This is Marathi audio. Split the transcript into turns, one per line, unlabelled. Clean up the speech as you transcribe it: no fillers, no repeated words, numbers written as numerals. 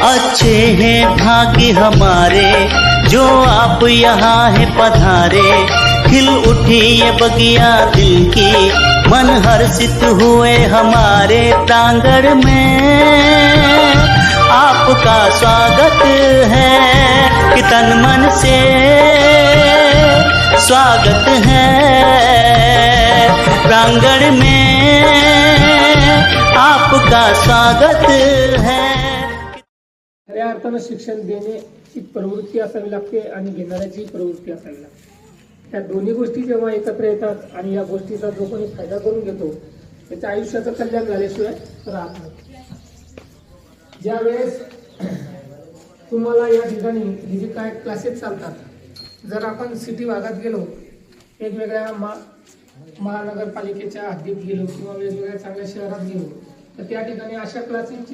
अच्छे हैं भाग्य हमारे जो आप यहाँ है पधारे। खिल उठी ये बगिया दिल की, मन हर्षित हुए हमारे प्रांगण में। आपका स्वागत है कि तन मन से स्वागत है प्रांगण में, आपका स्वागत है।
खऱ्या अर्थानं शिक्षण देण्याची प्रवृत्ती असावी लागते आणि घेणाऱ्याची प्रवृत्ती असावी लागते। त्या दोन्ही गोष्टी जेव्हा एकत्र येतात आणि या गोष्टीचा जो कोणी फायदा करून घेतो त्याच्या आयुष्याचं कल्याण झाल्याशिवाय राहत नाही। ज्यावेळेस तुम्हाला या ठिकाणी हे जे काय क्लासेस चालतात, जर आपण सिटी भागात गेलो, वेगवेगळ्या महानगरपालिकेच्या हद्दीत गेलो किंवा वेगवेगळ्या चांगल्या शहरात गेलो, तर त्या ठिकाणी अशा क्लासेसची